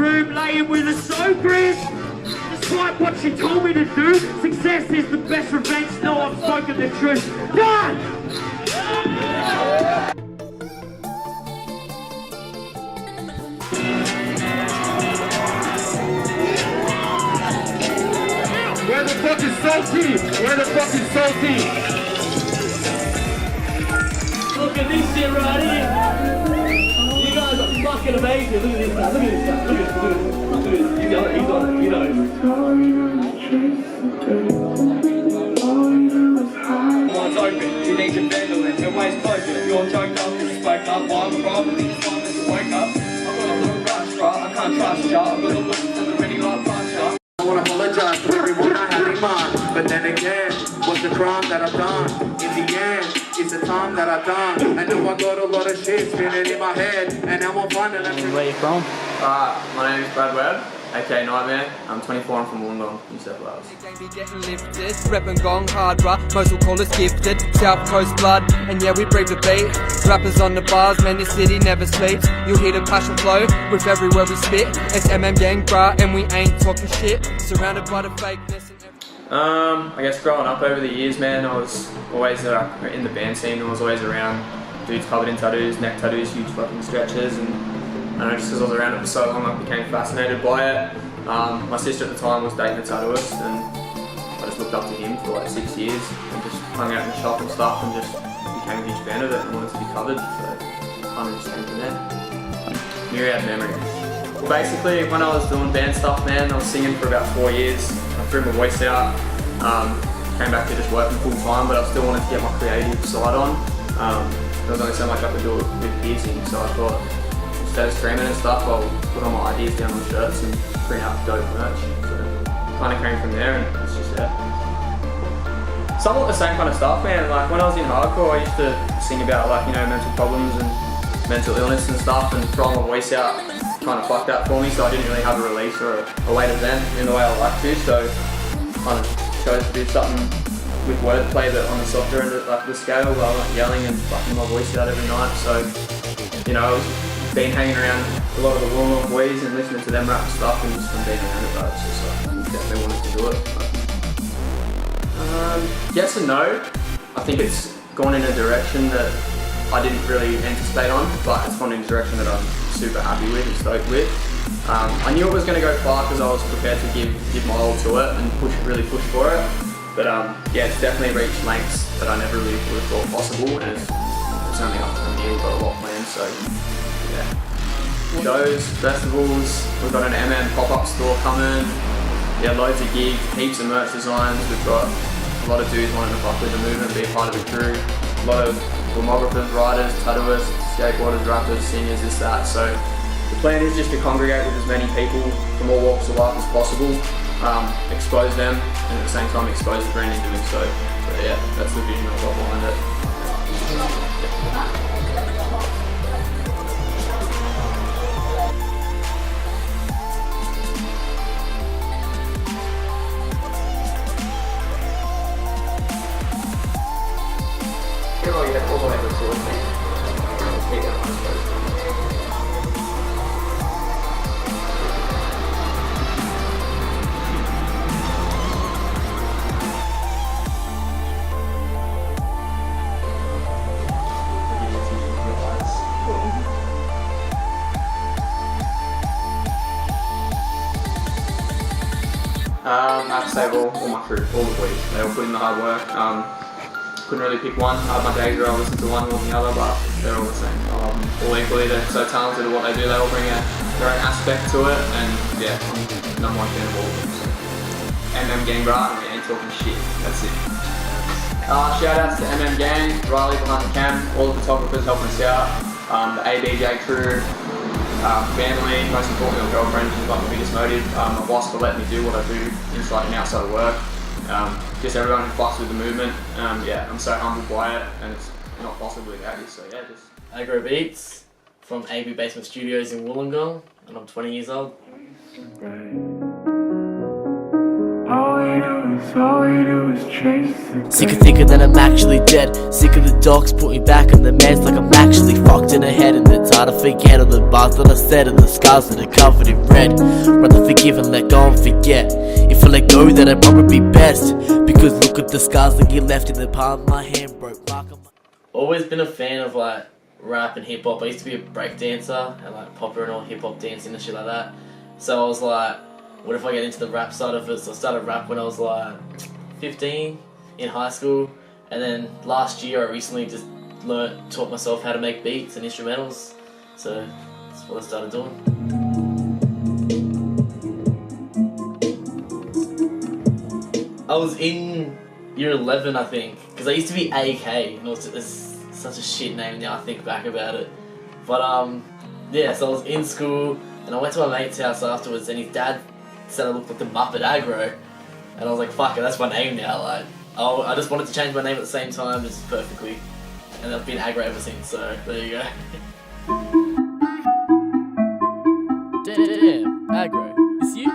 room, laying with a so crisp. Despite what she told me to do, success is the best revenge. No, I've spoken the truth. Done! Where the fuck is Salty? Where the fuck is Salty? Look at this shit right here. You guys are fucking amazing. Look at this guy. Look at this guy. Look at this. Look at this. He's on it. He's on it. You know. One's open. You need to bendle it. Your way's closed. If you're choked up, you spoke up. I'm probably the one that you wake up. I've got a little rush, right? I can't trust ya. I've got a look to the ready like puncher. I wanna apologize for everyone I had in mind, but then again, what's the crime that I've done? In the end, it's the time that I've done. I know I got a lot of shit spinning in my head, and I'm on fun and I'm... Where are you from? My name is Brad Webb, aka Nightmare. I'm 24, I'm from Wollongong, New South Wales. Getting lifted, rep and gong hard, bruh. Most will call us gifted. South Coast blood, and yeah, we breathe the beat. Rappers on the bars, man, this city never sleeps. You'll hear the passion flow with every word we spit. It's MM gang, bruh, and we ain't talking shit. Surrounded by the fakeness and I guess growing up over the years, man, I was always in the band scene. I was always around dudes covered in tattoos, neck tattoos, huge fucking stretches, and I know just because I was around it for so long, I became fascinated by it. My sister at the time was dating a tattooist, and I just looked up to him for like 6 years and just hung out in the shop and stuff and just became a huge fan of it and wanted to be covered, so kind of just came from there. Myriad Memories. Well, basically, when I was doing band stuff, man, I was singing for about 4 years. I threw my voice out, came back to just working full time, but I still wanted to get my creative side on. There was only so much I could do with piercing, so I thought, instead of screaming and stuff, I'll put all my ideas down on shirts and print out dope merch. So kind of came from there, and it's just somewhat the same kind of stuff, man. Like when I was in hardcore, I used to sing about like, you know, mental problems and mental illness and stuff, and throwing my voice out kind of fucked that for me, so I didn't really have a release or a way to vent in the way I like to, so kind of chose to do something with wordplay but on the softer end of like the scale, where I'm not yelling and fucking my voice out every night. So, you know, I was been hanging around a lot of the Wollongong boys and listening to them rap stuff, and just from being around it, it's just like, I definitely wanted to do it. Yes and no. I think it's gone in a direction that I didn't really anticipate on, but it's gone in a direction that I'm super happy with and stoked with. I knew it was going to go far because I was prepared to give my all to it and really push for it. But yeah, it's definitely reached lengths that I never really would have thought possible, and it's only up from here. We've got a lot planned, so yeah. Shows, festivals, we've got an MM pop-up store coming. Yeah, loads of gigs, heaps of merch designs. We've got a lot of dudes wanting to fuck with the movement, be a part of the crew. A lot of filmographers, writers, tattooists, skateboarders, rappers, singers, this, that. So the plan is just to congregate with as many people from all walks of life as possible, expose them, and at the same time expose the brand in doing so. So yeah, that's the vision I've got behind it. All the way to the sword thing. Keep that one exposed. I have to say all my crew, all the boys, they all put in the hard work. Couldn't really pick one. I had my days where I listened to one more than the other, but they're all the same. I love them all equally. They're so talented at what they do. They all bring their own aspect to it, and yeah, I'm number one fan of all of them. So. MM Gang, bruh, we ain't talking shit. That's it. Shout outs to MM Gang, Riley behind the cam, all the photographers helping us out, the ABJ crew, family, most importantly, my girlfriend, she's like my biggest motive. My boss for letting me do what I do inside and outside of work. Just everyone who fucks with the movement. Yeah, I'm so humbled by it, and it's not possible without you. So yeah, just Agro Beats from AB Basement Studios in Wollongong, and I'm 20 years old. All we do is chase it. Sick of thinking that I'm actually dead. Sick of the dogs put me back in the meds like I'm actually fucked in the head. And it's hard to forget all the bars that I said and the scars that are covered in red. Rather forgive and let go and forget. If I let go, then I'd probably be best. Because look at the scars that get left in the palm of my hand. Broke mark on my... Always been a fan of like rap and hip hop. I used to be a break dancer and like popper and all hip hop dancing and shit like that. So I was like, what if I get into the rap side of it? So I started rap when I was like 15 in high school, and then last year I recently just taught myself how to make beats and instrumentals. So that's what I started doing. I was in year 11, I think, because I used to be AK, and it's such a shit name now I think back about it. But yeah, so I was in school, and I went to my mate's house afterwards, and his dad said I looked like the Muppet Aggro, and I was like, fuck it, that's my name now. Like, I just wanted to change my name at the same time, just perfectly, and I've been Aggro ever since. So there you go. Damn, Aggro, it's you?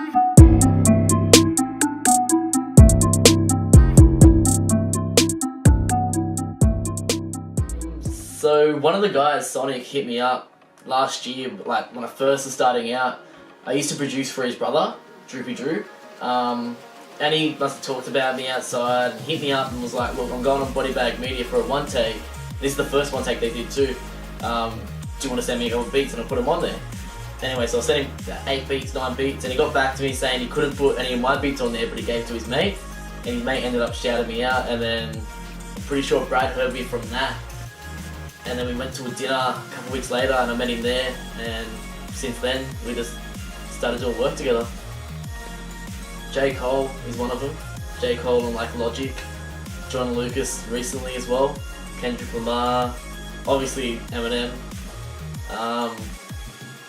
So one of the guys, Sonic, hit me up last year, like when I first was starting out. I used to produce for his brother, Droopy Droop, and he must have talked about me outside and hit me up and was like, look, I'm going on Body Bag Media for a one take. This is the first one take they did too. Do you want to send me a couple of beats and I'll put them on there? Anyway, so I sent him 8 beats, 9 beats, and he got back to me saying he couldn't put any of my beats on there, but he gave to his mate, and his mate ended up shouting me out, and then I'm pretty sure Brad heard me from that. And then we went to a dinner a couple of weeks later and I met him there, and since then we just started doing work together. J. Cole is one of them. J. Cole and like Logic. John Lucas recently as well. Kendrick Lamar. Obviously Eminem.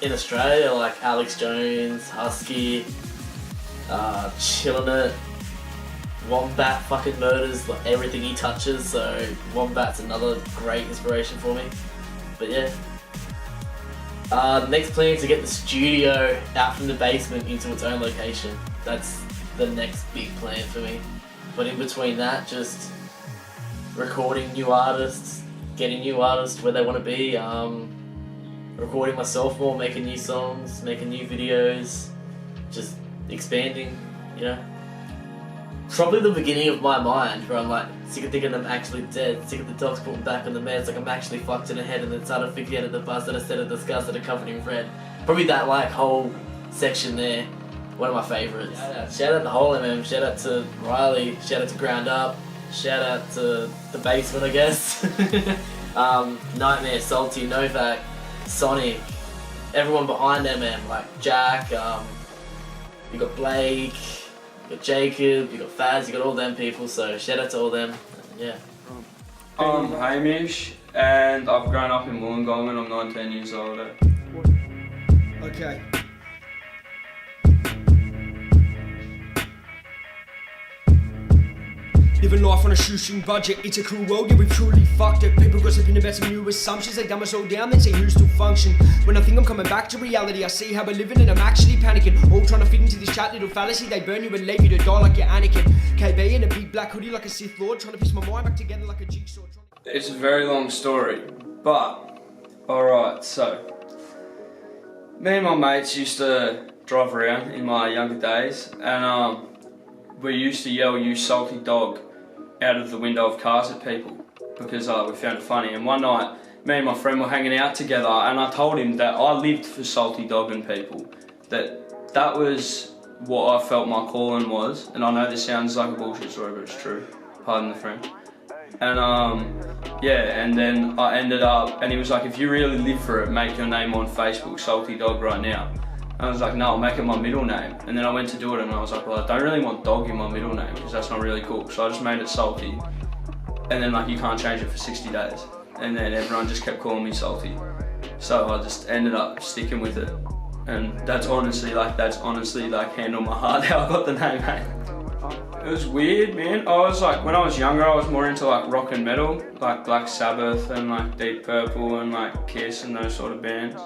In Australia, like Alex Jones, Husky, Chillin' It. Wombat fucking murders like everything he touches, so Wombat's another great inspiration for me. But yeah. Next plan is to get the studio out from the basement into its own location. That's the next big plan for me. But in between that, just recording new artists, getting new artists where they want to be, recording myself more, making new songs, making new videos, just expanding, you know. Probably the beginning of my mind, where I'm like, sick of thinking I'm actually dead, sick of the dogs putting back on the meds, like I'm actually fucked in the head, and then started forgetting at the bars that I said at the scars that are covered in red. Probably that like whole section there, one of my favourites. Shout out to Whole MM, shout out to Riley, shout out to Ground Up, shout out to the basement, I guess. Nightmare, Salty, Novak, Sonic, everyone behind MM, like Jack, you got Blake, you got Jacob, you got Faz, you got all them people, so shout out to all them, yeah. I'm Hamish, and I've grown up in Wollongong and I'm 19 years old. Okay. Living life on a shoestring budget, it's a cruel world, yeah we've truly fucked it. People gossiping about some new assumptions, they dumb us all down, then say who's still function. When I think I'm coming back to reality, I see how we're living and I'm actually panicking. All trying to fit into this chat little fallacy, they burn you and leave you to die like you're Anakin. KB in a big black hoodie like a Sith Lord, trying to piece my mind back together like a jigsaw. It's a very long story, but alright, so me and my mates used to drive around in my younger days, and we used to yell, "You salty dog," out of the window of cars at people because we found it funny. And one night, me and my friend were hanging out together, and I told him that I lived for salty dogging people, that was what I felt my calling was. And I know this sounds like a bullshit story, but it's true. Pardon the French. And yeah, and then I ended up, and he was like, "If you really live for it, make your name on Facebook, Salty Dog, right now." And I was like, "No, I'll make it my middle name." And then I went to do it, and I was like, "Well, I don't really want Dog in my middle name because that's not really cool." So I just made it Salty. And then like you can't change it for 60 days. And then everyone just kept calling me Salty. So I just ended up sticking with it. And that's honestly like hand on my heart how I got the name, hey. It was weird, man. I was like, when I was younger, I was more into like rock and metal, like Black Sabbath and like Deep Purple and like Kiss and those sort of bands.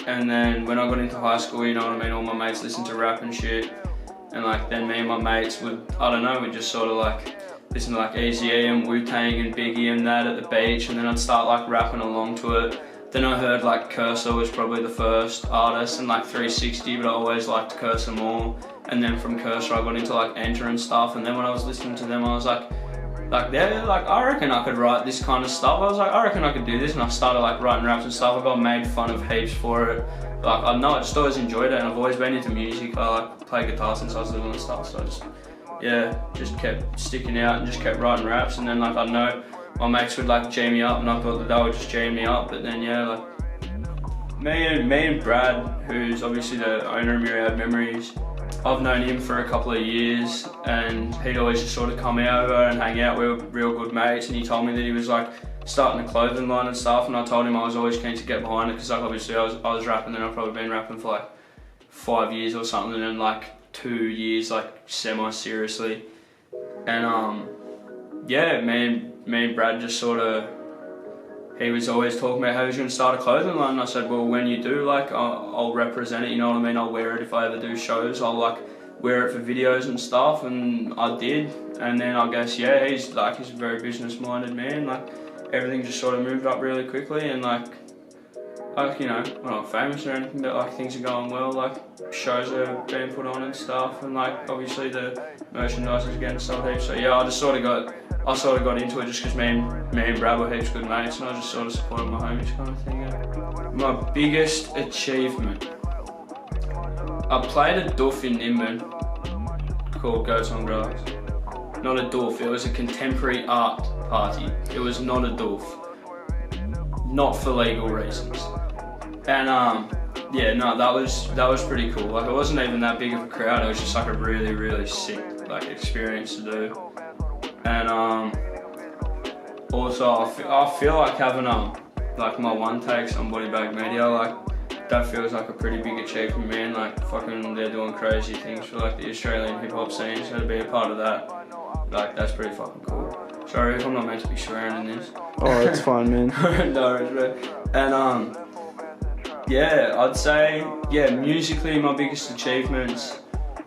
And then when I got into high school, you know what I mean, all my mates listened to rap and shit. and like then me and my mates would, I don't know, we'd just sort of like listen to like Eazy-E and Wu-Tang and Biggie and that at the beach, and then I'd start like rapping along to it. Then I heard like Cursor was probably the first artist, and like 360, but I always liked Cursor more. And then from Cursor I got into like Enter and stuff, and then when I was listening to them I was like they're like, I reckon I could write this kind of stuff. I was like, I reckon I could do this, and I started like writing raps and stuff. I got made fun of heaps for it. Like I know, I just always enjoyed it, and I've always been into music. I like play guitar since I was little and stuff, so I just kept sticking out and just kept writing raps. And then like I know my mates would like G me up, and I thought that they would just G me up, but then like me and Brad, who's obviously the owner of Myriad Memories, I've known him for a couple of years, and he'd always just sort of come over and hang out. We were real good mates, and he told me that he was like starting a clothing line and stuff, and I told him I was always keen to get behind it, because like obviously I was rapping, and I've probably been rapping for like 5 years or something, and like 2 years like semi-seriously. And yeah, me and Brad just sort of, he was always talking about how he was going to start a clothing line, and I said, well, when you do, like, I'll represent it, you know what I mean? I'll wear it if I ever do shows. I'll like wear it for videos and stuff, and I did. And then I guess, yeah, he's a very business-minded man. Like, everything just sort of moved up really quickly, and like, you know, we're not famous or anything, but like things are going well. Like, shows are being put on and stuff, and like obviously the merchandise is getting sold heaps. So yeah, I sort of got into it just because me and Brad were heaps good mates, and I just sort of supported my homies kind of thing. Yeah. My biggest achievement, I played a doof in Nimbin called Goats on Grass. Not a doof, it was a contemporary art party. It was not a doof. Not for legal reasons. And yeah, no, that was pretty cool. Like, it wasn't even that big of a crowd, it was just like a really, really sick like experience to do. And also I feel like having like my one takes on Body Bag Media, like that feels like a pretty big achievement, man. Like fucking they're doing crazy things for like the Australian hip hop scene, so to be a part of that, like that's pretty fucking cool. Sorry if I'm not meant to be swearing in this. Oh, it's fine, man. No, and yeah, I'd say, yeah, musically my biggest achievements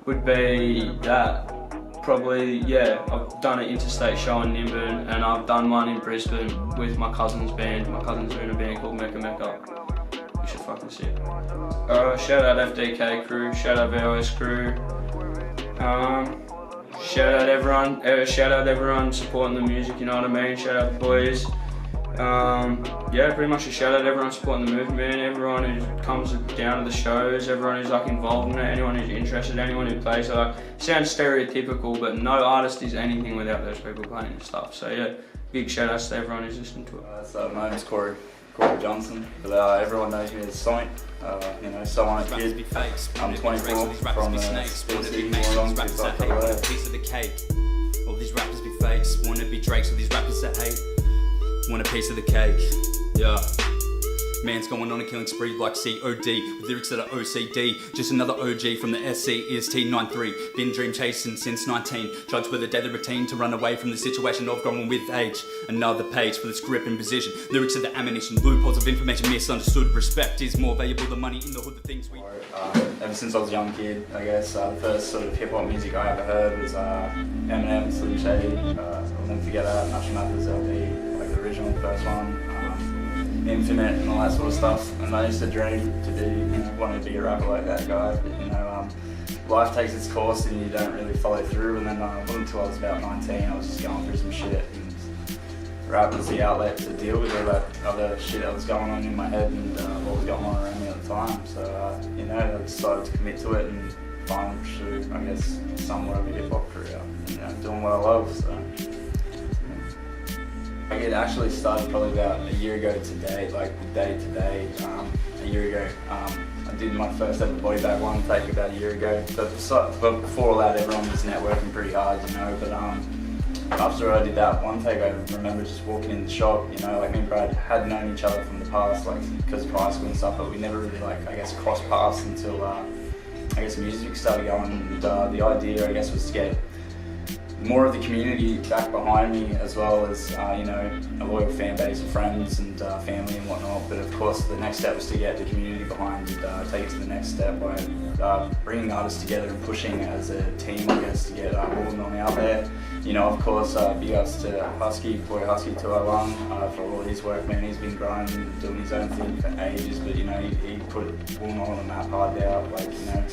would be that. Probably, yeah, I've done an interstate show in Nimbin, and I've done one in Brisbane with my cousin's band. My cousin's in a band called Mecca Mecca. You should fucking see it. Shout out FDK crew, shout out VOS crew. Shout out everyone supporting the music, you know what I mean? Shout out the boys. Yeah, pretty much a shout out to everyone supporting the movement, everyone who comes down to the shows, everyone who's like involved in it, anyone who's interested, anyone who plays. So, like, sounds stereotypical, but no artist is anything without those people playing and stuff. So yeah, big shout outs to everyone who's listening to it. So my name's Corey Johnson, but everyone knows me as Sonic. You know, Sonic kid. I'm 24 from the city, Wollongong, just like the piece of the cake. All these rappers be fakes, wanna be Drakes, all these rappers that hate. Want a piece of the cake, yeah. Man's going on a killing spree like COD, with lyrics that are OCD. Just another OG from the SC EST 93. Been dream chasing since 19. Judged with a daily routine to run away from the situation of growing with age. Another page for this grip and position. Lyrics are the ammunition, loopholes of information misunderstood. Respect is more valuable than money in the hood, the things we... Ever since I was a young kid, I guess, the first sort of hip-hop music I ever heard was Eminem, Slim Shady, I'll never forget that, National Matters LP, like the original first one, Infinite and all that sort of stuff. And I used to dream to be, you know, wanting to be a rapper like that guy, but you know, life takes its course and you don't really follow through. And then it wasn't until I was about 19, I was just going through some shit. And rap was the outlet to deal with all that other shit that was going on in my head and what was going on around me at the time. So, you know, I decided to commit to it and finally pursue, I guess, somewhat of a hip-hop career, you know, doing what I love. So, yeah. It actually started probably about a year ago today, like day to day, a year ago. I did my first ever body bag one take about a year ago. But before all that, everyone was networking pretty hard, you know. But after I did that one take, I remember just walking in the shop, you know, like me and Brad had known each other from the past, like because of high school and stuff, but we never really, like, I guess, crossed paths until I guess music started going. And the idea, I guess, was to get, more of the community back behind me, as well as you know, a loyal fan base of friends and family and whatnot. But of course, the next step was to get the community behind and take it to the next step by bringing artists together and pushing as a team, I guess, to get Wollongong out there. You know, of course, big ups to Husky, boy Husky 201, for all his work, man. He's been growing and doing his own thing for ages, but you know, he put Wollongong on the map hard now, like, you know.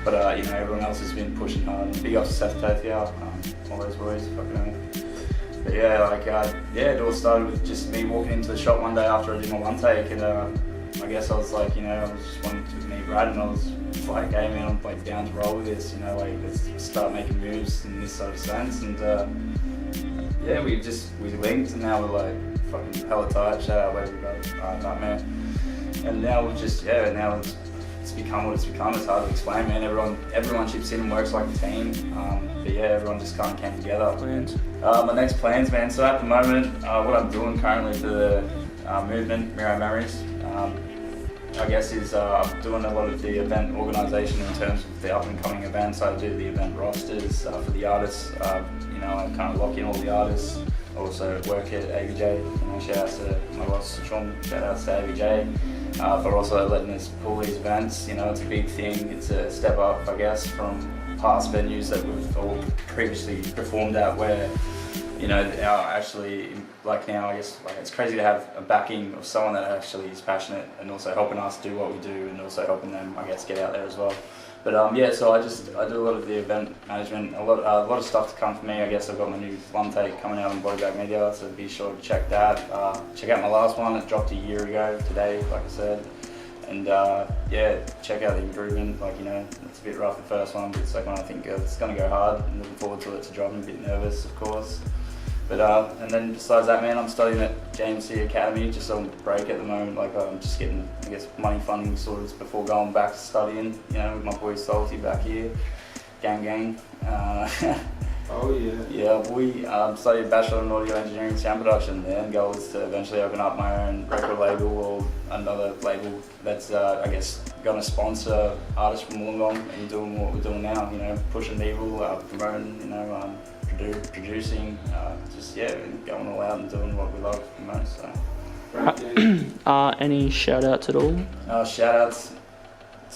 But you know, everyone else has been pushing hard. And big ups to Seth Tothia, all those boys, fucking hell. But yeah, like, yeah, it all started with just me walking into the shop one day after I did my one take, and I guess I was like, you know, I was just wanting to meet Brad, and I was like, hey man, I'm like down to roll with this, you know, like let's start making moves in this sort of sense. And yeah, we linked, and now we're like fucking hella tight. Shout out where we go, Nightmare. And now we've just, yeah, now it's become what it's become. It's hard to explain, man. Everyone chips in and works like a team. But yeah, everyone just kind of came together. Plans? My next plans, man. So at the moment, what I'm doing currently for the movement, Myriad Memories, I guess is I'm doing a lot of the event organisation in terms of the up and coming events. I do the event rosters for the artists. You know, I kind of lock in all the artists. I also work at ABJ. You know, shout out to my boss, Sean. Shout out to ABJ for also letting us pull these events. You know, it's a big thing. It's a step up, I guess, from past venues that we've all previously performed at, where, you know, actually, like now, I guess, like it's crazy to have a backing of someone that actually is passionate and also helping us do what we do, and also helping them, I guess, get out there as well. But yeah, so I do a lot of the event management, a lot of stuff to come for me. I guess I've got my new one take coming out on Body Bag Media, so be sure to check that. Check out my last one, it dropped a year ago today, like I said. And yeah, check out the improvement. Like, you know, it's a bit rough the first one, but the second one I think it's going to go hard. I'm looking forward to it to drop. I'm a bit nervous, of course. But and then besides that, man, I'm studying at JMC Academy, just on break at the moment. Like, I'm just getting, I guess, money funding sorted before going back to studying. You know, with my boy Salty back here, gang. Oh yeah. Yeah, we studied Bachelor in Audio Engineering Sound Production. The end goal is to eventually open up my own record label, or another label that's, I guess, going to sponsor artists from Wollongong and doing what we're doing now. You know, pushing people, promoting, you know, producing, just, yeah, going all out and doing what we love the most. So. Any shout outs at all? Shout outs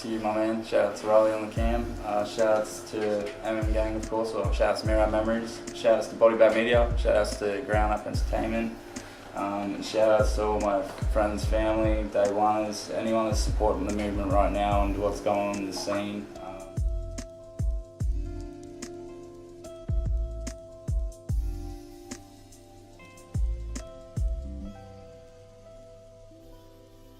to you, my man. Shout out to Riley on the cam. Shout outs to MM Gang, of course. Or shout outs to Myriad Memories. Shout outs to Body Bag Media. Shout outs to Ground Up Entertainment. Shout outs to all my friends, family, day oneers, anyone that's supporting the movement right now and what's going on in the scene.